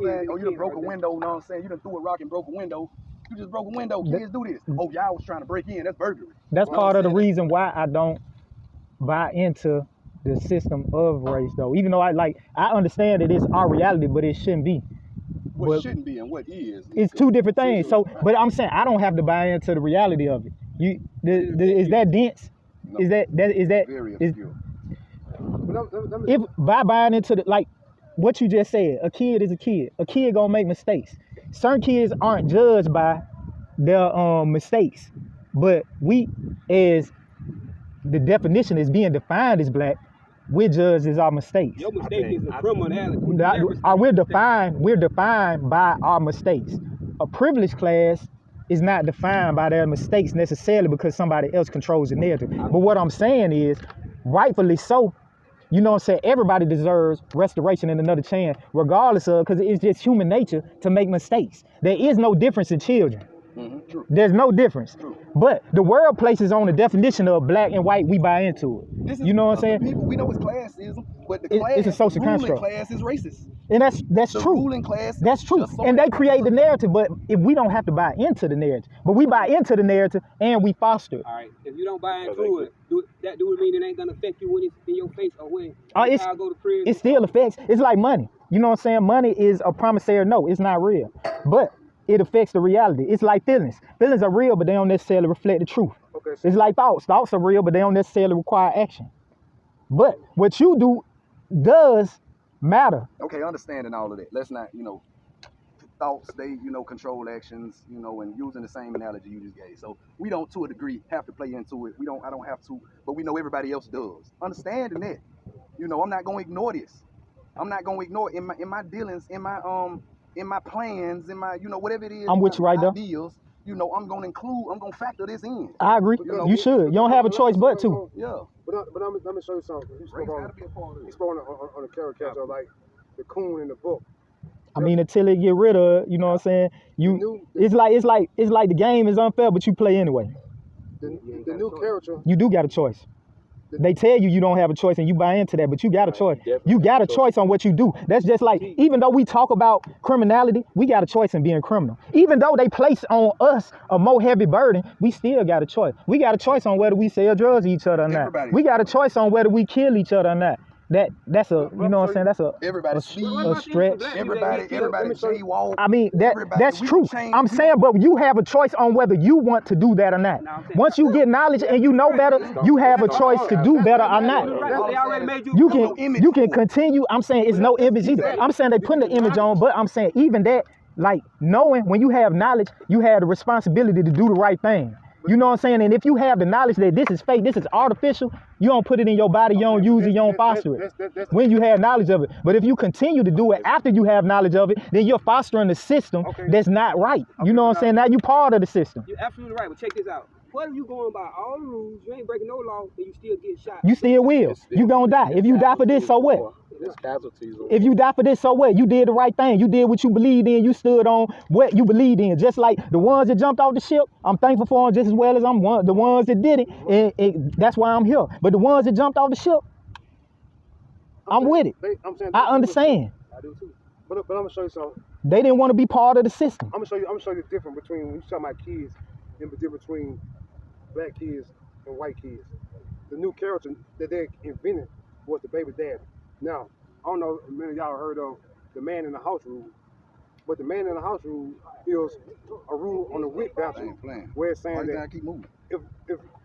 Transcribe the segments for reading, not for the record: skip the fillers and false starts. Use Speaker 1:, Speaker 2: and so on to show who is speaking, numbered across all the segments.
Speaker 1: saying? Oh, you done broke a window, you know what I'm saying? You done threw a rock and broke a window. You just broke a window. Kids do this. Oh, y'all was trying to break in. That's burglary.
Speaker 2: That's part of the reason why I don't buy into the system of race, though. Even though I understand that it's our reality, but it shouldn't be.
Speaker 1: What shouldn't be and what is.
Speaker 2: It's two different things. So, but I'm saying I don't have to buy into the reality of it. Is that dense?
Speaker 1: No.
Speaker 2: Is that
Speaker 1: very obscure?
Speaker 2: If by buying into what you just said, a kid is a kid. A kid gonna make mistakes. Certain kids aren't judged by their mistakes, but we, as the definition is being defined as black, we're judged as our mistakes.
Speaker 3: Your mistake is a criminality.
Speaker 2: We're defined by our mistakes. A privileged class is not defined by their mistakes necessarily because somebody else controls the narrative. But what I'm saying is, rightfully so, you know what I'm saying, everybody deserves restoration and another chance, regardless of, because it's just human nature to make mistakes. There is no difference in children.
Speaker 1: True.
Speaker 2: There's no difference.
Speaker 1: True.
Speaker 2: But the world places on the definition of black and white, we buy into it. You know what I'm saying?
Speaker 1: People, we know it's classism, but the class,
Speaker 2: it's a social
Speaker 1: ruling
Speaker 2: construct.
Speaker 1: class is racist.
Speaker 2: And that's
Speaker 1: the
Speaker 2: true.
Speaker 1: Ruling class.
Speaker 2: That's true. And they create the narrative, but if we don't have to buy into the narrative, but we buy into the narrative and we foster it.
Speaker 3: All right. If you don't buy into it, do it mean it ain't gonna affect you when it's in your face or when
Speaker 2: I go to prison? It still affects. It's like money. You know what I'm saying? Money is a promissory note. It's not real, but it affects the reality. It's like feelings. Feelings are real, but they don't necessarily reflect the truth. Okay, so it's like thoughts. Thoughts are real, but they don't necessarily require action. But what you do does matter.
Speaker 1: Okay, understanding all of that. Let's not, thoughts, they, control actions, and using the same analogy you just gave. So we don't, to a degree, have to play into it. I don't have to, but we know everybody else does. Understanding that, I'm not going to ignore this. I'm not going to ignore it in my dealings, in my plans, in my, whatever it is.
Speaker 2: I'm with you right there.
Speaker 1: Ideals, I'm going to factor this in.
Speaker 2: I agree. You should. You don't have a choice but to.
Speaker 1: Yeah.
Speaker 4: But let me show you something. He spoke on the caricature, like the coon in the book.
Speaker 2: I mean, until they get rid of it, you know what I'm saying? It's like the game is unfair, but you play anyway.
Speaker 4: The new character.
Speaker 2: You do got a choice. They tell you don't have a choice and you buy into that, but you got a choice. You got a choice on what you do. That's just like, even though we talk about criminality, we got a choice in being criminal. Even though they place on us a more heavy burden, we still got a choice. We got a choice on whether we sell drugs to each other or not. We got a choice on whether we kill each other or not. That's a, you know what I'm saying? That's a stretch.
Speaker 1: Everybody jaywalk.
Speaker 2: I mean, that's true. I'm saying, but you have a choice on whether you want to do that or not. Once you get knowledge and you know better, you have a choice to do better or not. You can continue. I'm saying it's no image either. I'm saying they putting the image on, but I'm saying even that, like knowing when you have knowledge, you have the responsibility to do the right thing. You know what I'm saying? And if you have the knowledge that this is fake, this is artificial, you don't put it in your body, you don't use it, you don't foster it. When you have knowledge of it. But if you continue to do it after you have knowledge of it, then you're fostering the system that's not right. You know what I'm saying? Now you part of the system.
Speaker 3: You're absolutely right, but check this out. What if you going by all the rules, you ain't breaking no law, and you still get shot?
Speaker 2: You still will. You gonna die. If you die for this, so what? If you die for this, so what? You did the right thing. You did what you believed in. You stood on what you believed in. Just like the ones that jumped off the ship, I'm thankful for them just as well as I'm the ones that did it. And that's why I'm here. But the ones that jumped off the ship, I'm with it. I understand.
Speaker 4: I do too. But I'm gonna show you something.
Speaker 2: They didn't want to be part of the system.
Speaker 4: I'm gonna show you the difference between when you talk about kids and the difference between black kids and white kids. The new character that they invented was the baby daddy. Now, I don't know if many of y'all heard of the man in the house rule, but the man in the house rule is a rule on the WIC voucher where it's saying that if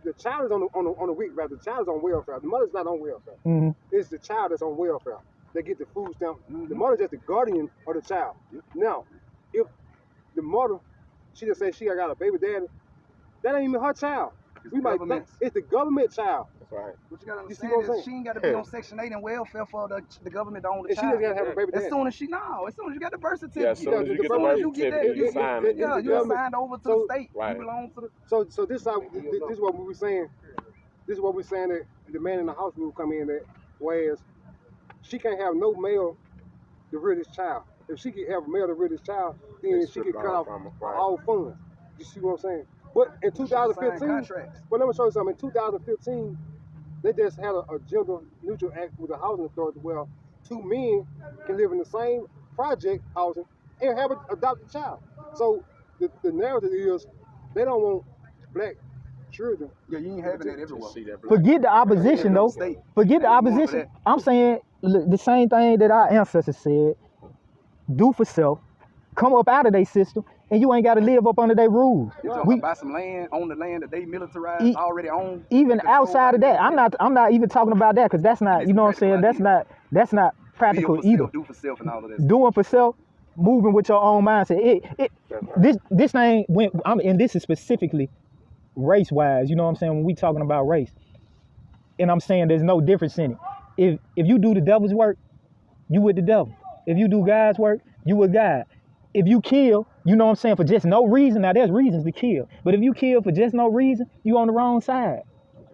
Speaker 4: the child is on the WIC voucher, the child is on welfare. The mother's not on welfare. Mm-hmm. It's the child that's on welfare. They get the food stamp. Mm-hmm. The mother's just the guardian of the child. Now, if the mother, she just says she got a baby daddy, that ain't even her child. We might think it's the government child. That's right.
Speaker 1: What you gotta understand is she ain't gotta be on Section 8 and welfare for the government to own the child.
Speaker 4: She just gotta have a baby daddy.
Speaker 1: As soon as you got the birth certificate.
Speaker 5: As soon as you get the birth certificate, you sign it.
Speaker 1: Yeah, you're signed over to the state. Right. You belong to the.
Speaker 4: So this is what we were saying. This is what we're saying that the man in the house rule come in that, whereas she can't have no male to rear this child. If she could have a male to rear this child, then she could cut off all funds. You see what I'm saying? But in 2015, well, let me show you something. In 2015, they just had a gender neutral act with the housing authority where two men can live in the same project housing and have an adopted child. So the narrative is they don't want black children.
Speaker 1: Yeah, you ain't having that everywhere.
Speaker 2: Forget the opposition, though. Forget the opposition. I'm saying the same thing that our ancestors said. Do for self. Come up out of their system, and you ain't got to live up under their rules.
Speaker 1: We buy some land on the land that they militarized already own.
Speaker 2: Even outside of that, I'm not even talking about that because that's not, you know what I'm saying. That's not practical either.
Speaker 1: Do for self and all of that.
Speaker 2: Doing for self, moving with your own mindset. This thing went. And this is specifically race wise. You know what I'm saying when we talking about race, and I'm saying there's no difference in it. If you do the devil's work, you with the devil. If you do God's work, you with God. If you kill, you know what I'm saying, for just no reason, now there's reasons to kill. But if you kill for just no reason, you on the wrong side.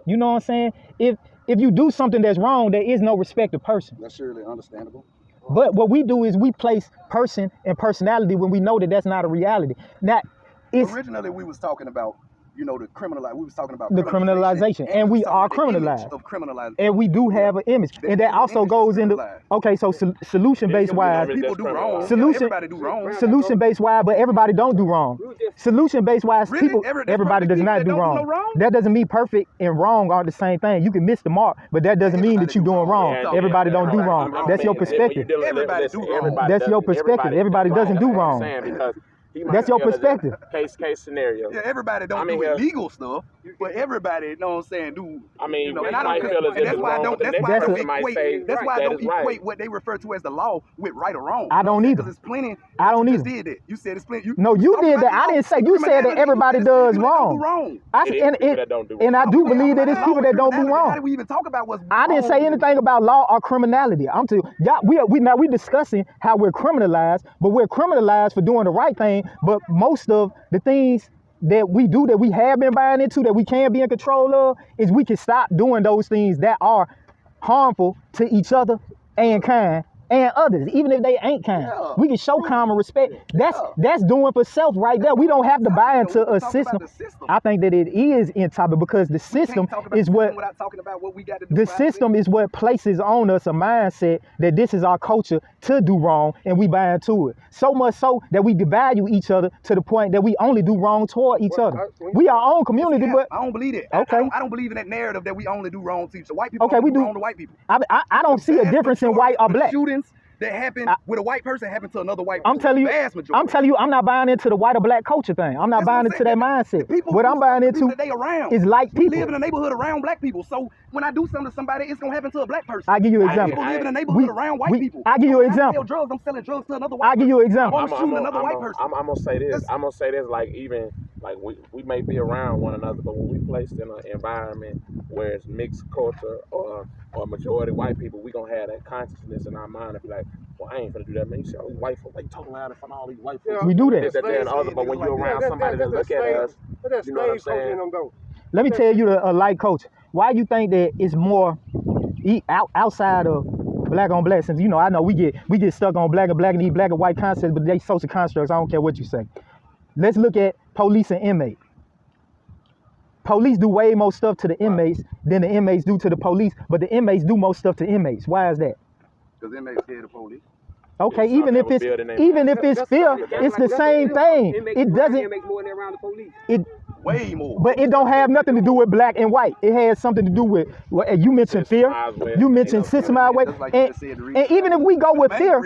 Speaker 2: You know what I'm saying? If you do something that's wrong, there is no respect of person.
Speaker 1: That's surely understandable.
Speaker 2: But what we do is we place person and personality when we know that that's not a reality. Now,
Speaker 1: originally we was talking about, you know, the criminalization. We was talking about
Speaker 2: the criminalization, and we are criminalized.
Speaker 1: Of criminalization.
Speaker 2: And we do have an image, and that also goes into so solution based wise.
Speaker 1: People do wrong.
Speaker 2: Everybody
Speaker 1: do wrong.
Speaker 2: Solution based wise, but everybody don't do wrong. Solution based wise, people everybody does not do wrong. That doesn't mean perfect and wrong aren't the same thing. You can miss the mark, but that doesn't mean that you're doing wrong. Everybody don't do wrong. That's your perspective.
Speaker 1: Everybody do wrong.
Speaker 2: That's your perspective. Everybody doesn't do wrong. That's your perspective.
Speaker 5: Case scenario.
Speaker 1: Yeah, everybody don't do illegal stuff, but everybody, you know what I'm saying, do.
Speaker 5: I mean,
Speaker 1: you know,
Speaker 5: and
Speaker 1: I don't feel
Speaker 5: that's why I don't
Speaker 1: equate what they refer to as the law with right or wrong.
Speaker 2: I don't either.
Speaker 1: Because it's plenty.
Speaker 2: I don't either.
Speaker 1: Did it. You said it's plenty.
Speaker 2: No, you did that. I didn't say. You said that everybody does wrong. I do believe that it's people that don't do wrong.
Speaker 1: How do we even talk about what's wrong?
Speaker 2: I didn't say anything about law or criminality. I'm telling you, we discussing how we're criminalized, but we're criminalized for doing the right thing. But most of the things that we do that we have been buying into that we can be in control of is we can stop doing those things that are harmful to each other and kind and others, even if they ain't kind. We can show common respect. That's doing for self right there. We don't have to buy into a system. I think that it is in topic because the system is what the system is what places on us a mindset that this is our culture to do wrong, and we buy into it. So much so that we devalue each other to the point that we only do wrong toward each other. We our own community, but
Speaker 1: I don't believe it.
Speaker 2: Okay.
Speaker 1: I don't believe in that narrative that we only do wrong to each other. White people
Speaker 2: we do
Speaker 1: wrong to white people.
Speaker 2: I don't see a difference in white or black.
Speaker 1: That happen with a white person happen to another white person.
Speaker 2: I'm telling you, I'm not buying into the white or black culture thing. I'm not buying into that mindset. What I'm buying into is like people.
Speaker 1: We live in a neighborhood around black people. So when I do something to somebody, it's gonna happen to a black person.
Speaker 2: I'll give you an example.
Speaker 1: People live in a neighborhood around white people.
Speaker 2: I'll give you an example.
Speaker 1: I sell drugs, I'm selling drugs to another white person.
Speaker 2: I'll give you an example.
Speaker 1: I'm shooting another white person.
Speaker 5: I'm gonna say this. I'm gonna say this like even like we may be around one another, but when we placed in an environment where it's mixed culture or majority white people, we gonna have that consciousness in our mind and be like, well, I ain't gonna do that, man. You see all these white folks, they talking loud in front of all these white folks.
Speaker 2: We do that.
Speaker 5: But when you're around somebody that look at us, you know what I'm saying?
Speaker 2: Let me tell you a light coach. Why you think that it's more outside of black on black? Since I know we get stuck on black and these black and white concepts, but they social constructs. I don't care what you say. Let's look at police and inmates. Police do way more stuff to the inmates than the inmates do to the police, but the inmates do more stuff to inmates. Why is that?
Speaker 1: Because inmates scared of police.
Speaker 2: Okay, even if it's fear, it's the same thing. It doesn't. Way more. But it don't have nothing to do with black and white. It has something to do with you mentioned fear. You mentioned systemized way. And even if we go with fear,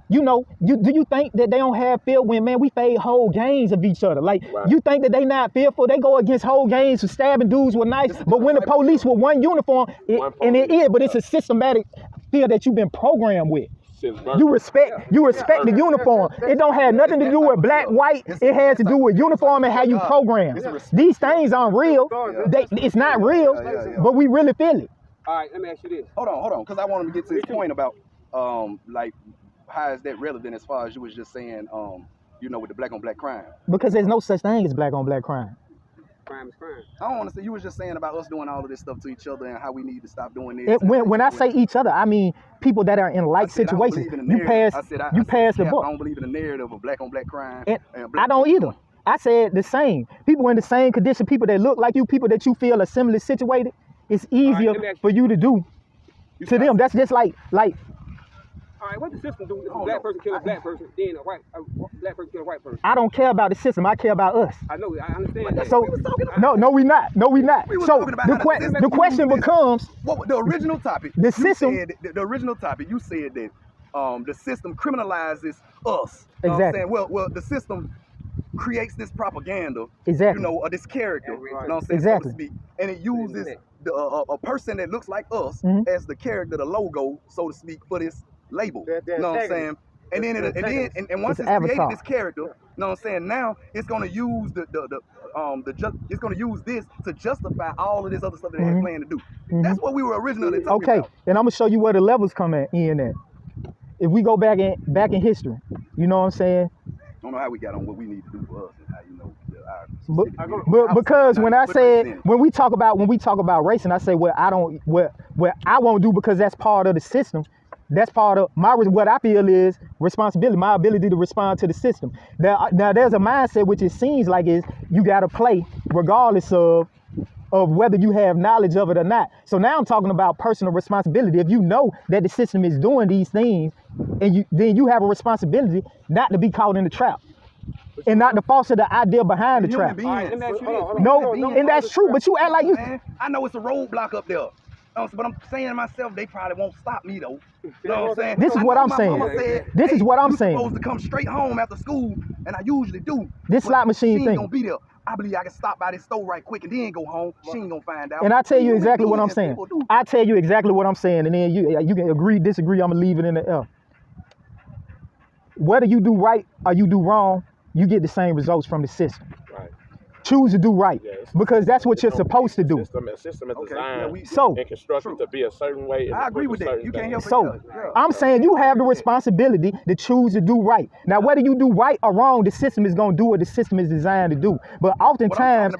Speaker 2: do you think that they don't have fear when we fade whole gangs of each other? Like you think that they not fearful? They go against whole gangs for stabbing dudes with knives. But when the police with one uniform, but it's a systematic fear that you've been programmed with. You respect the uniform. It don't have nothing to do with black, white. It has to do with uniform and how you program. These things aren't real. It's not real, but we really feel it.
Speaker 3: All right, let me ask you this.
Speaker 1: Hold on, because I wanted to get to this point about like how is that relevant as far as you was just saying, with the black on black crime.
Speaker 2: Because there's no such thing as black on black crime.
Speaker 3: Crime is crime.
Speaker 1: I don't want to say you was just saying about us doing all of this stuff to each other and how we need to stop doing this.
Speaker 2: When I say each other, I mean people that are in like situations. You pass the book.
Speaker 1: I don't believe in the narrative of black on black crime.
Speaker 2: And I don't either. I said the same. People in the same condition, people that look like you, people that you feel are similarly situated. It's easier for you to do to them. That's just like
Speaker 3: All right, what the system do if a black person kill a black person, then a black person kill a white person?
Speaker 2: I don't care about the system. I care about us.
Speaker 3: I know, I understand that.
Speaker 2: So no, we not. No, we not. So the question becomes
Speaker 1: what the original topic.
Speaker 2: The system.
Speaker 1: The original topic. You said that the system criminalizes us.
Speaker 2: Exactly.
Speaker 1: Well, the system creates this propaganda.
Speaker 2: Exactly.
Speaker 1: You know, this character. You know what I'm saying?
Speaker 2: Exactly.
Speaker 1: So to speak, and it uses a person that looks like us as the character, the logo, so to speak, for this label. You know what I'm saying? And then and once it's created this character, you know what I'm saying? Now it's gonna use it's gonna use this to justify all of this other stuff that they had planned to do. That's what we were originally talking about.
Speaker 2: And I'm gonna show you where the levels come in at. If we go back in history, you know what I'm saying?
Speaker 1: I don't know how we got on what we need to do for us and how, you know,
Speaker 2: but because when I said when we talk about racing, I say what I won't do because that's part of the system. That's part of what I feel is responsibility, my ability to respond to the system. Now there's a mindset which it seems like is you got to play regardless of whether you have knowledge of it or not. So now I'm talking about personal responsibility. If you know that the system is doing these things, and then you have a responsibility not to be caught in the trap. And not to foster the idea behind the trap. And that's true, but you act like you...
Speaker 1: I know it's a roadblock up there. But I'm saying to myself, they probably won't stop me though. You know what I'm saying?
Speaker 2: This is what I'm saying. This is what I'm saying.
Speaker 1: Supposed to come straight home after school, and I usually do.
Speaker 2: This slot machine thing.
Speaker 1: Gonna be there. I believe I can stop by this store right quick and then go home. She ain't gonna find out.
Speaker 2: And I tell you exactly what I'm saying. I tell you exactly what I'm saying, and then you can agree, disagree. I'm gonna leave it in the air. Whether you do right or you do wrong, you get the same results from the system. Right. Choose to do right, because that's what you're supposed to do.
Speaker 5: The system is designed and constructed to be a certain way.
Speaker 1: I agree with that. You can't help it.
Speaker 2: So I'm saying you have the responsibility to choose to do right. Now, whether you do right or wrong, the system is going to do what the system is designed to do. But oftentimes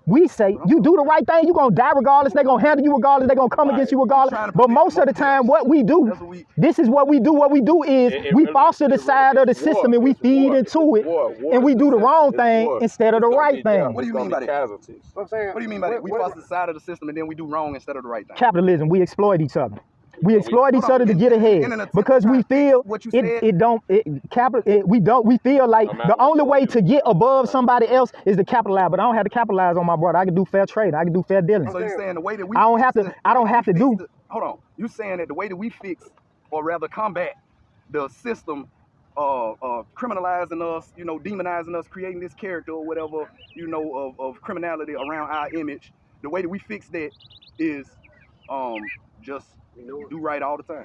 Speaker 2: we say you do the right thing, you're going to die regardless, they're going to handle you regardless, they're going to come against you regardless. But most of the time what we do, this is what we do. What we do is we foster the side of the system and we feed into it and we do the wrong thing instead of the right thing.
Speaker 1: What do you mean by that? What do you mean by that? We foster the side of the system and then we do wrong instead of the right thing.
Speaker 2: Capitalism, we exploit each other. We exploit each other to get ahead because we feel we feel like the only way to get above somebody else is to capitalize. But I don't have to capitalize on my brother. I can do fair trade. I can do fair dealing.
Speaker 1: So you're saying the way that we
Speaker 2: I don't have to do.
Speaker 1: Hold on. You're saying that the way that we fix, or rather combat, the system criminalizing us, you know, demonizing us, creating this character or whatever, you know, of criminality around our image. The way that we fix that is just do right all the time.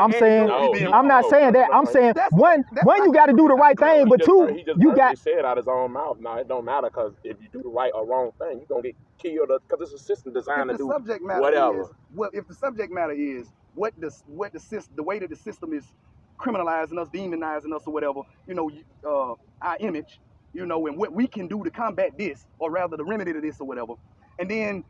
Speaker 2: I'm saying, I'm not saying that. I'm saying one, you got to do the right thing, but two, you got.
Speaker 5: He said out his own mouth. No, it don't matter, because if you do the right or wrong thing, you're gonna get killed, because it's a system designed to do whatever.
Speaker 1: If the subject matter is the system, the way that the system is criminalizing us, demonizing us, or whatever, you know, our image, you know, and what we can do to combat this, or rather the remedy to this or whatever, and then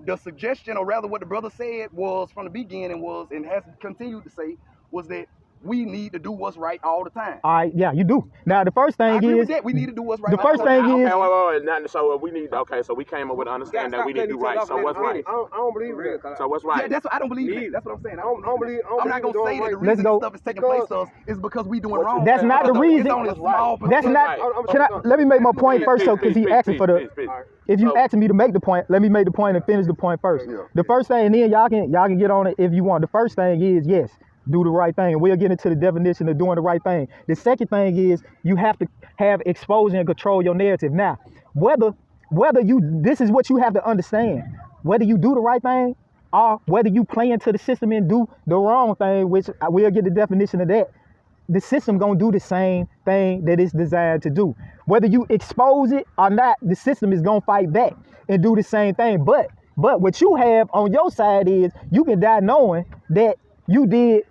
Speaker 1: the suggestion, or rather what the brother said was from the beginning was, and has continued to say, was that we need to do what's right all the time.
Speaker 2: All right, yeah, you do. Now the first thing is
Speaker 1: we need to do what's right.
Speaker 2: The first thing is
Speaker 5: so we need. Okay, so we came up with understanding that we need to do right. So what's right?
Speaker 4: I don't believe that.
Speaker 5: So what's right?
Speaker 1: Yeah, that's what I don't believe that. That's what I'm saying. I'm not gonna say that the
Speaker 2: reason
Speaker 1: stuff is taking place to us is because we doing wrong.
Speaker 2: That's not the reason. That's not. Let me make my point first, so because he asking for the. If you asking me to make the point, let me make the point and finish the point first. The first thing, and then y'all can get on it if you want. The first thing is, yes, do the right thing. We'll get into the definition of doing the right thing. The second thing is you have to have exposure and control your narrative. Now, whether this is what you have to understand, whether you do the right thing or whether you play into the system and do the wrong thing, which we'll get the definition of that. The system gonna do the same thing that it's designed to do. Whether you expose it or not, the system is gonna fight back and do the same thing. But what you have on your side is you can die knowing that you did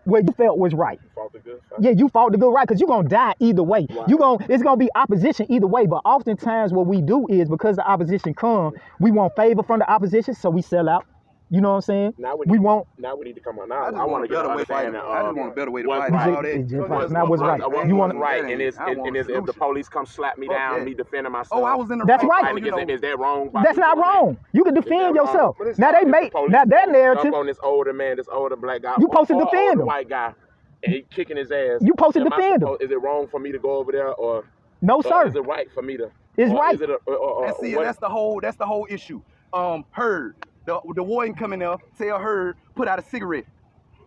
Speaker 2: what you felt was right.
Speaker 5: You fought the good fight.
Speaker 2: Yeah, you fought the good right, because you're gonna die either way. Right. It's gonna be opposition either way. But oftentimes what we do is, because the opposition comes, we want favor from the opposition, so we sell out. You know what I'm saying?
Speaker 5: Now
Speaker 2: We won't.
Speaker 5: Now we need to come on. Now
Speaker 1: I just
Speaker 5: I want to get an
Speaker 1: I just
Speaker 5: understanding.
Speaker 1: want a better way to
Speaker 5: what's
Speaker 1: fight
Speaker 5: right.
Speaker 1: all that.
Speaker 2: It's not what's right. You want
Speaker 5: right, and it's if the police come slap me down, me defending myself.
Speaker 1: Oh, I was in the
Speaker 2: That's
Speaker 1: right.
Speaker 2: right.
Speaker 5: Is that wrong?
Speaker 2: That's not wrong. You can defend yourself. Now they make that narrative.
Speaker 5: On this older man, this older black guy.
Speaker 2: You supposed to defend him.
Speaker 5: White guy, and he kicking his ass.
Speaker 2: You supposed to defend him.
Speaker 5: Is it wrong for me to go over there, or
Speaker 2: no, sir?
Speaker 5: Is it right for me to?
Speaker 2: It's right.
Speaker 5: Is it
Speaker 1: and see, that's the whole issue. Heard the warden come in there, tell her put out a cigarette.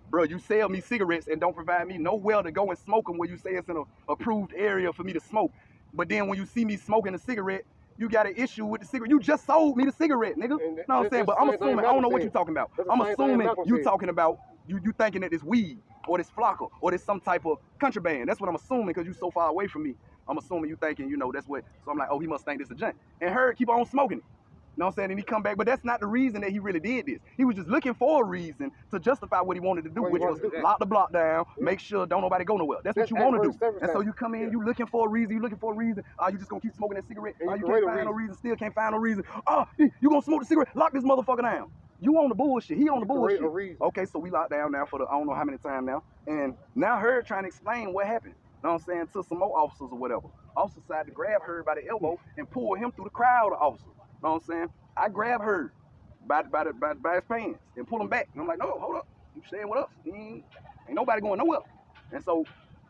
Speaker 1: Bro, you sell me cigarettes and don't provide me nowhere to go and smoke them where you say it's in an approved area for me to smoke. But then when you see me smoking a cigarette, you got an issue with the cigarette. You just sold me the cigarette, nigga. You know what I'm saying? But I'm assuming, I don't know what you're talking about. I'm assuming you talking about, you thinking that it's weed or this flocker or this some type of contraband. That's what I'm assuming because you so far away from me. I'm assuming you thinking, that's what, so I'm like, oh, he must think this a joint. And her keep on smoking it. You know what I'm saying? And he come back, but that's not the reason that he really did this. He was just looking for a reason to justify what he wanted to do, which was lock the block down, make sure don't nobody go nowhere. That's what you want to do. And so you come in, you looking for a reason, you just gonna keep smoking that cigarette? You can't find no reason, still can't find no reason. Oh, you gonna smoke the cigarette? Lock this motherfucker down. You on the bullshit, he on the bullshit. Okay, so we locked down now for the, I don't know how many times now. And now her trying to explain what happened. You know what I'm saying? To some more officers or whatever. Officer decided to grab her by the elbow and pull him through the crowd of officers. You know what I'm saying? I grab her by his pants and pull him back. And I'm like, no, hold up. You staying with us. Ain't nobody going nowhere. And so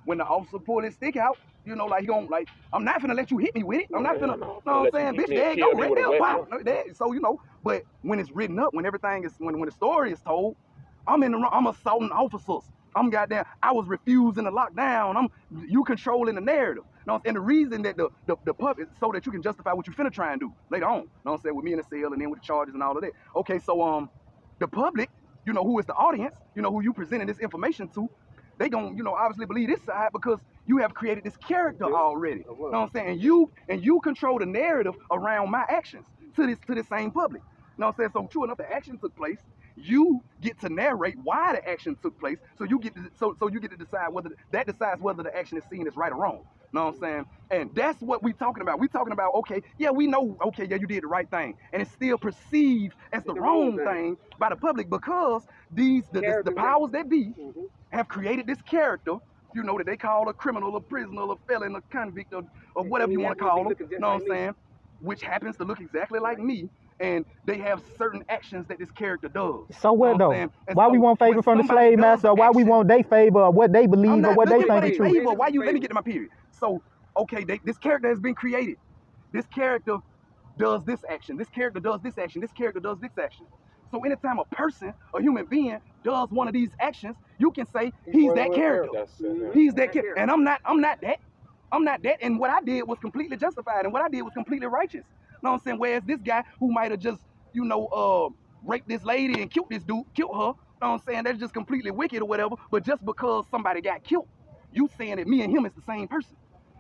Speaker 1: when the officer pulled his stick out, like he gon' like, I'm not finna let you hit me with it. I'm not finna, you know what I'm saying? Bitch, there you go, right there. Wow. So, but when it's written up, when everything is, when the story is told, I'm assaulting officers. I was refusing to lock down. You controlling the narrative. And the reason that the puppet, so that you can justify what you finna try and do later on. You know what I'm saying? With me in the cell and then with the charges and all of that. Okay, so the public, who is the audience, who you presenting this information to, they gonna, obviously believe this side because you have created this character already. You know what I'm saying? And you control the narrative around my actions to this same public. You know what I'm saying? So true enough, the action took place. You get to narrate why the action took place, so you get to decide whether the action is seen as right or wrong. You know what I'm saying? And that's what we talking about. We talking about, okay, yeah, we know, okay, yeah, you did the right thing, and it's still perceived as the wrong thing by the public because the powers that be have created this character, that they call a criminal, a prisoner, a felon, a convict, or whatever you want to call them. You know what I'm saying? Which happens to look exactly like me. And they have certain actions that this character does. So what though?
Speaker 2: Why we want favor from the slave master? Or why we want they favor or what they believe or what they think is true?
Speaker 1: Let me get to my period. So, okay, this character has been created. This character does this action. This character does this action. This character does this action. So anytime a person, a human being, does one of these actions, you can say he's that character. He's that character. And I'm not that. I'm not that. And what I did was completely justified. And what I did was completely righteous. You know what I'm saying? Whereas this guy who might have just, raped this lady and killed this dude, killed her, you know what I'm saying? That's just completely wicked or whatever. But just because somebody got killed, you saying that me and him is the same person.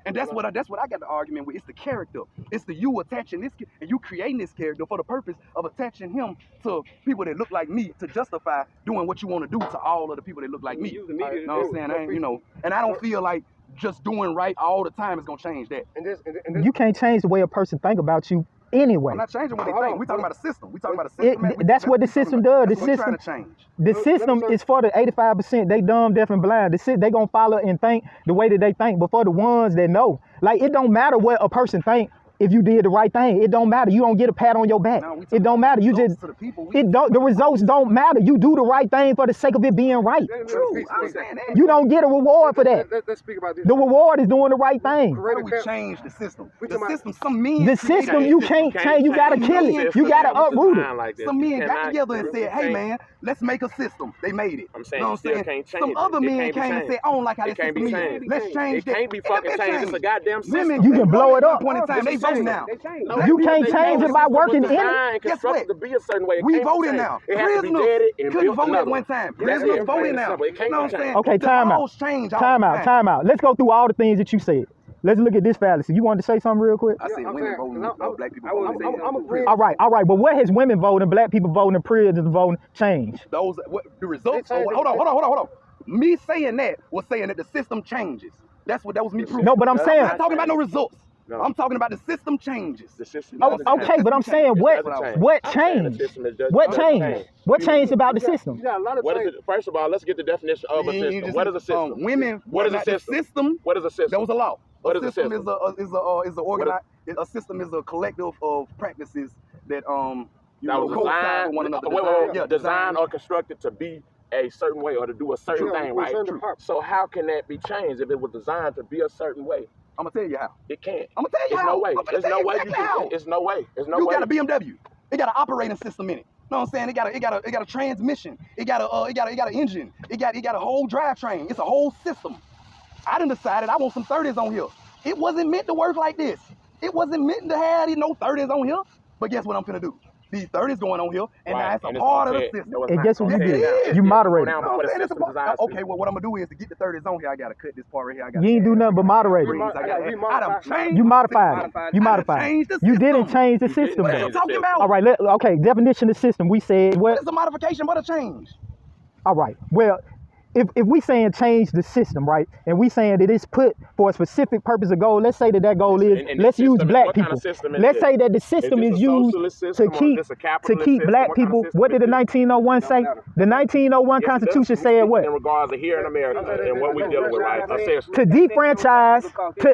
Speaker 1: And that's what I got the argument with. It's the character. It's the you attaching this, and you creating this character for the purpose of attaching him to people that look like me to justify doing what you want to do to all of the people that look like me. You know what I'm saying? And I don't feel like just doing right all the time is gonna change that.
Speaker 2: And you can't change the way a person think about you anyway.
Speaker 1: I'm not changing what they think. We're talking about a system. We're talking about a system.
Speaker 2: That's what the system does. The system is for the 85%. They dumb, deaf, and blind. They gonna follow and think the way that they think. But for the ones that know, like it don't matter what a person think. If you did the right thing, it don't matter. You don't get a pat on your back. It don't matter. You just the results don't matter. You do the right thing for the sake of it being right.
Speaker 1: True. I'm saying that.
Speaker 2: You don't get a reward for that.
Speaker 4: Let's speak about this.
Speaker 2: The reward is doing the right thing.
Speaker 1: How do we change the system? The system, some men.
Speaker 2: The system you can't change. You gotta kill it. You gotta uproot it.
Speaker 1: Some men got together and said, "Hey man, let's make a system." They made it.
Speaker 5: I'm saying, you know what I'm saying?
Speaker 1: Some other men came and said, "I don't like how this system is. Let's change that."
Speaker 5: It can't be fucking changed. It's a goddamn system.
Speaker 2: You can blow it up.
Speaker 1: They vote now.
Speaker 2: You can't change it by working in it.
Speaker 1: Guess what?
Speaker 5: To be a certain way.
Speaker 1: We voting now. Prisoners couldn't vote at one time. Prisoners voting now. You know what I'm saying?
Speaker 2: Okay, time out. Let's go through all the things that you said. Let's look at this fallacy. You wanted to say something real quick?
Speaker 1: I said women voting, black people voting.
Speaker 2: All right. But what has women voting, black people voting, and prisoners voting changed?
Speaker 1: The results. Hold on. Me saying that was saying that the system changes. That was me proving.
Speaker 2: No, but I'm saying.
Speaker 1: I'm not talking about no results.
Speaker 5: No.
Speaker 1: I'm talking about the system changes.
Speaker 5: The system.
Speaker 2: Oh, okay, but I'm saying what changed? What changed? What changed about the system?
Speaker 5: What is it? First of all, let's get the definition of a system. What is a system?
Speaker 1: Women.
Speaker 5: What is a system? What is a system?
Speaker 1: That was a law.
Speaker 5: What is a system?
Speaker 1: Is a organized. A system is a collective of practices that you know,
Speaker 5: designed,
Speaker 1: one another.
Speaker 5: Designed or constructed to be a certain way or to do a certain thing, right? So how can that be changed if it was designed to be a certain way?
Speaker 1: I'm gonna tell you how.
Speaker 5: It can't.
Speaker 1: I'm gonna tell you
Speaker 5: There's
Speaker 1: how.
Speaker 5: no way. There's no way you can. There's no way. There's no way.
Speaker 1: You got a BMW. It got an operating system in it. Know what I'm saying? It got a transmission. It got an engine. It got a whole drivetrain. It's a whole system. I done decided I want some 30s on here. It wasn't meant to work like this. It wasn't meant to have no 30s on here. But guess what I'm finna do? These 30s going on here, and now it's a part of the system.
Speaker 2: And guess what you did? You moderated.
Speaker 1: Okay, well, what I'm gonna do is to get the 30s on here, I gotta cut this part right here.
Speaker 2: You ain't do nothing but moderate. You modified it. You modified it. You didn't change the system.
Speaker 1: What are you talking about?
Speaker 2: All right, okay, definition of system. We said
Speaker 1: what is a modification but a change?
Speaker 2: All right, well, if we saying change the system, right, and we saying that it's put for a specific purpose or goal, let's say that goal is, let's use black people. Let's say that the system is used to keep black people. What did the 1901 say? The 1901 Constitution said what?
Speaker 5: In regards to here in America and what we're dealing with, right?
Speaker 2: To defranchise,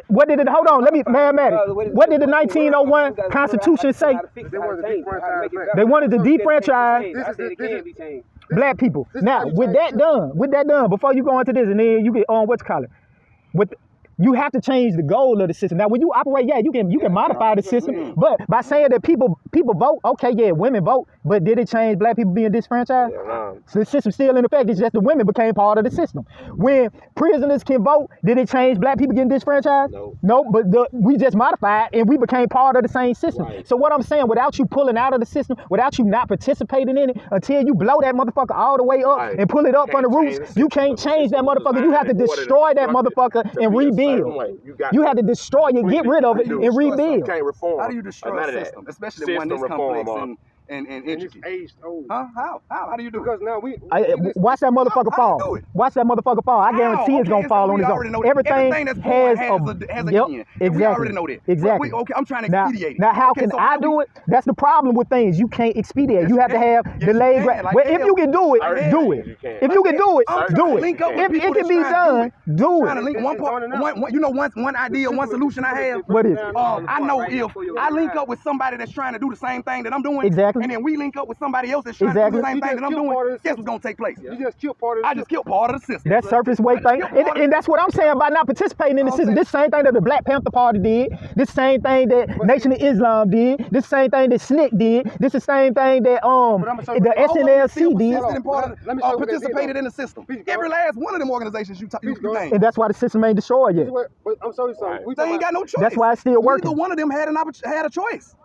Speaker 2: what did it, hold on, let me, mathematics. What did the 1901 Constitution say? They wanted to defranchise black people. Now, with that done, before you go into this and then you get on what's called it, you have to change the goal of the system. Now, when you operate, you can modify the system, but by saying that people vote, okay, yeah, women vote, but did it change black people being disfranchised? So the system's still in effect. It's just the women became part of the system. When prisoners can vote, did it change black people getting disfranchised? No, but we just modified and we became part of the same system. Right. So what I'm saying, without you pulling out of the system, without you not participating in it, until you blow that motherfucker all the way up and pull it up from the roots, you can't change that motherfucker. You have to destroy that motherfucker and rebuild. You have to destroy it, get rid of it, and rebuild.
Speaker 5: You can't reform.
Speaker 1: How do you destroy a system, especially one this complex and intricate? Huh? How do you do it?
Speaker 4: Because now
Speaker 2: watch that motherfucker fall. Watch that motherfucker fall. I guarantee it's gonna fall on its own. Everything
Speaker 1: that's has a end.
Speaker 2: Exactly.
Speaker 1: We already know that.
Speaker 2: Exactly.
Speaker 1: Okay, I'm trying to expedite.
Speaker 2: Now, how can I do it? That's the problem with things. You can't expedite. You have to have delayed. Well, if you can do it, do it. If you can do it, do it. If it can be done, do it.
Speaker 1: You know, one idea, one solution I have.
Speaker 2: What is it?
Speaker 1: I know if I link up with somebody that's trying to do the same thing that I'm doing.
Speaker 2: Exactly.
Speaker 1: And then we link up with somebody else that's trying to do the same thing that I'm doing. Guess what's gonna take place?
Speaker 4: You just kill part of the system.
Speaker 1: I just killed part of the system.
Speaker 2: That surface weight thing. And that's what I'm saying by not participating in the system. This same thing that the Black Panther Party did. This same thing that Nation of Islam did. This same thing that SNCC did. This is the same thing that the SNLC did.
Speaker 1: Participated in the system. Every last one of them organizations you named.
Speaker 2: And that's why the system ain't destroyed yet.
Speaker 4: But I'm sorry, something.
Speaker 1: They ain't got no choice.
Speaker 2: That's why it's still working.
Speaker 1: Neither one of them had a choice.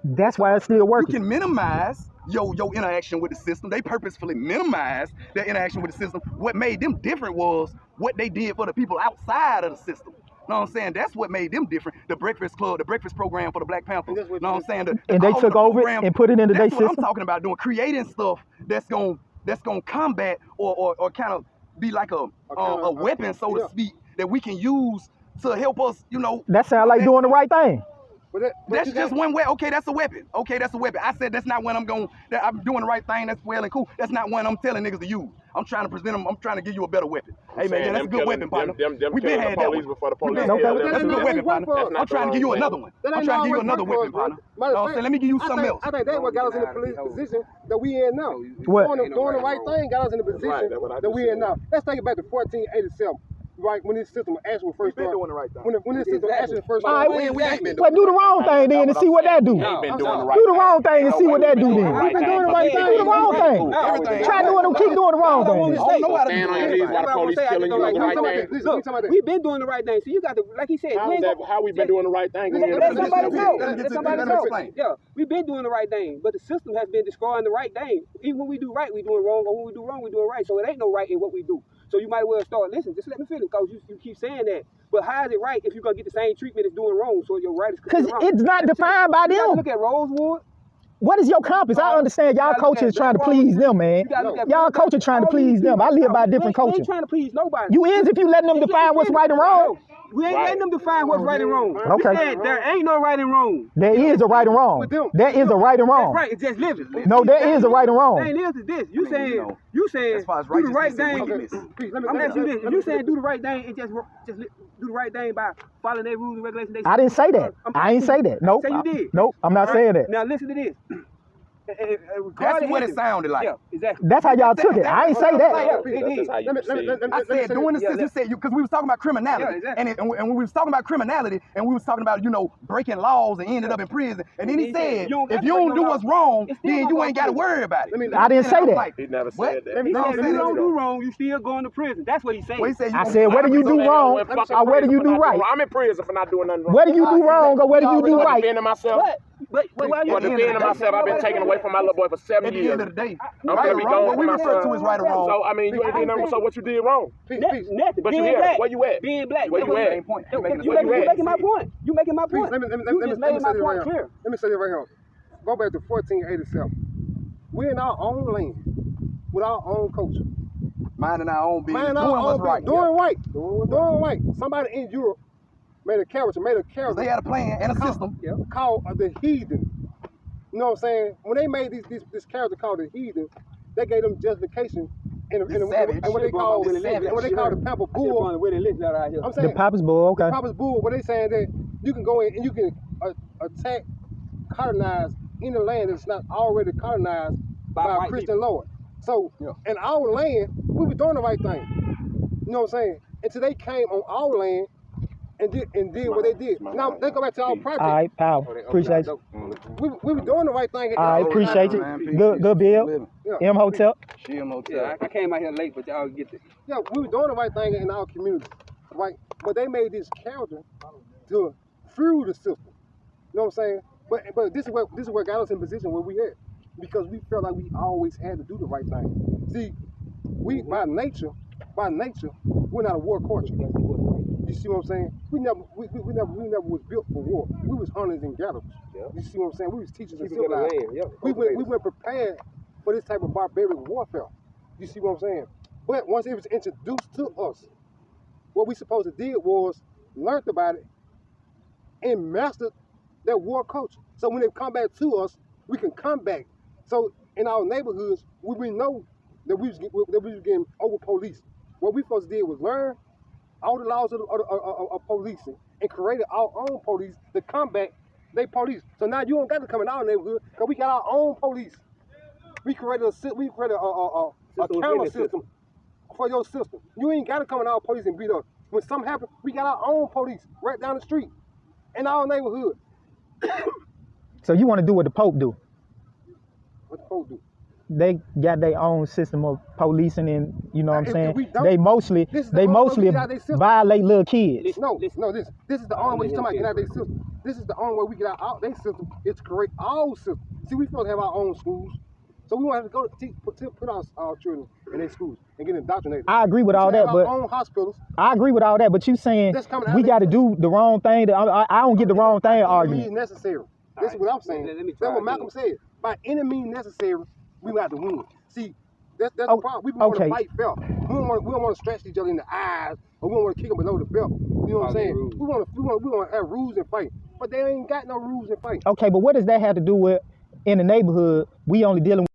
Speaker 2: That's why it's still working.
Speaker 1: You can minimize your interaction with the system. They purposefully minimized their interaction with the system. What made them different was what they did for the people outside of the system. Know what I'm saying? That's what made them different. The Breakfast Club, the Breakfast Program for the Black Panthers. Know what I'm saying?
Speaker 2: And they took over it and put it into their system.
Speaker 1: That's what I'm talking about, doing, creating stuff that's gonna combat or kind of be like a weapon, so to speak, that we can use to help us, you know.
Speaker 2: That sounds like doing the right thing.
Speaker 4: But
Speaker 1: that's just one way. Okay, that's a weapon. Okay, that's a weapon. I said that's not when I'm doing the right thing. That's well and cool. That's not when I'm telling niggas to use. I'm trying to present them. I'm trying to give you a better weapon. Hey man, that's a good weapon, partner.
Speaker 5: We been had that one. Before the police.
Speaker 1: That's a good weapon, partner. I'm trying to give you another one. I'm trying to give you another weapon, partner. Let me give you something else.
Speaker 4: I think that's what got us in the police position that we in now.
Speaker 2: What?
Speaker 4: Doing the right thing got us in the position that we in now. Let's think about the 1487. Right, when this system actually first started.
Speaker 1: Doing the right thing.
Speaker 4: When this system actually first
Speaker 2: started.
Speaker 4: All right,
Speaker 1: we ain't been
Speaker 2: doing. But do the wrong thing then and see what that do. Do the wrong thing and see what that do then.
Speaker 4: We've been doing the right thing.
Speaker 2: Do the wrong thing. Try doing them, keep doing the wrong thing.
Speaker 3: Look, we've been doing the right thing. So you got to, like he said,
Speaker 5: how we been doing the right thing?
Speaker 3: Let somebody know. Yeah, we've been doing the right thing, but the system has been destroying the right thing. Even when we do right, we doing wrong, or when we do wrong, we doing right. So it ain't no right in what we do. So you might well start listening. Just let me finish, because you keep saying that. But how is it right if you're going to get the same treatment as doing wrong? So your right is
Speaker 2: because it's not defined by them.
Speaker 3: Look at Rosewood.
Speaker 2: What is your compass? I understand y'all culture is trying to please them, man. Y'all culture trying to please them. I live by a different culture.
Speaker 3: You ain't trying to please nobody.
Speaker 2: You is if you letting them define what's right and wrong.
Speaker 3: We ain't letting them define what's right and wrong.
Speaker 2: Okay.
Speaker 3: We said there ain't no right and wrong.
Speaker 2: There is a right and wrong. There is a right and wrong.
Speaker 3: Right, it's just living.
Speaker 2: No, there is a right and wrong.
Speaker 3: The thing is this. You saying
Speaker 1: as far as
Speaker 3: do the right
Speaker 1: righteousness
Speaker 3: thing.
Speaker 1: and
Speaker 3: I'm asking you this. If you saying do the right thing, it just do the right thing by following their rules and regulations.
Speaker 2: I didn't say that. I ain't say that. Nope.
Speaker 3: Say you did.
Speaker 2: Nope. I'm not saying that.
Speaker 3: Now listen to this.
Speaker 1: That's what it sounded like.
Speaker 3: Yeah, exactly.
Speaker 2: That's how y'all took it. I ain't say that.
Speaker 1: I said doing this, you said because we was talking about criminality, and when we was talking about criminality, and we was talking about breaking laws and ended up in prison, and then he said if you don't do what's wrong, then you ain't got to worry about it.
Speaker 2: I didn't say that.
Speaker 5: He never said that.
Speaker 3: He said if you don't do wrong, you still going to prison. That's what he said.
Speaker 2: I said whether you do wrong or whether you do right.
Speaker 5: I'm in prison for not doing nothing wrong.
Speaker 2: Whether you do wrong or whether you do right.
Speaker 5: Defending myself.
Speaker 3: But
Speaker 5: defending myself, I've been taken away from my little boy for 7 years.
Speaker 1: At the end of the day,
Speaker 5: I'm gonna be going
Speaker 1: what we
Speaker 5: with my
Speaker 1: refer
Speaker 5: son.
Speaker 1: to as right or wrong.
Speaker 5: So I mean, you ain't doing nothing. So what you did wrong?
Speaker 3: Nothing.
Speaker 5: But you here? Where you at?
Speaker 3: Being black.
Speaker 5: Where you at?
Speaker 3: You making my point. You making my point. You just made my point clear.
Speaker 4: Let me say it right here. Go back to 1487. We're in our own land with our own culture.
Speaker 1: Minding our own business.
Speaker 4: Doing what's right. Doing right. Somebody in Europe made a character.
Speaker 1: They had a plan and a system
Speaker 4: called the heathen. You know what I'm saying? When they made this character called the heathen, they gave them justification and what they call the Pampa Bull. I'm saying
Speaker 2: The Papa's Bull, okay.
Speaker 4: the Papa's Bull, where they saying that you can go in and you can attack, colonize any land that's not already colonized by a Christian Lord. So in our land, we were doing the right thing. You know what I'm saying? Until they came on our land and did what they did. Now they go back to our project.
Speaker 2: All right, pal. Appreciate you.
Speaker 4: We were doing the right thing.
Speaker 2: I appreciate you. Good bill. M Hotel.
Speaker 3: Yeah, I came out here late, but y'all get this.
Speaker 4: Yeah, we were doing the right thing in our community, right? But they made this character to through the system. You know what I'm saying? But this is what got us in position where we at, because we felt like we always had to do the right thing. See, we by nature, we're not a war culture. You see what I'm saying? We never was built for war. We was hunters and gatherers. You see what I'm saying? We was teachers and civilized. We weren't prepared for this type of barbaric warfare. You see what I'm saying? But once it was introduced to us, what we supposed to did was learn about it and master that war culture. So when they come back to us, we can come back. So in our neighborhoods, we know that we was getting over policed. What we supposed to do was learn all the laws of policing and created our own police to combat they police. So now you don't got to come in our neighborhood because we got our own police. We created a camera system for your system. You ain't got to come in our police and beat us. When something happens, we got our own police right down the street in our neighborhood.
Speaker 2: So you want to do what the Pope do?
Speaker 4: What the Pope do?
Speaker 2: They got their own system of policing, and you know what I'm saying? They mostly violate little kids.
Speaker 4: No, this is the only way you talking about get out of their system. This is the only way we get out their system is to create our system. See, we supposed to have our own schools. So we want to go put our children in their schools and get indoctrinated.
Speaker 2: I agree with all that, but
Speaker 4: our own hospitals.
Speaker 2: I agree with all that, but you saying we got to do the wrong thing. I don't get the wrrong thing argument.
Speaker 4: Means necessary. This is what I'm saying. That's what Malcolm said. By any means necessary, we got to win. See, that's the problem. We want to fight fair. We don't want to stretch each other in the eyes, or we don't want to kick them below the belt. You know what I'm saying? We want to have rules and fight, but they ain't got no rules and fight.
Speaker 2: Okay, but what does that have to do with in the neighborhood? We only dealing with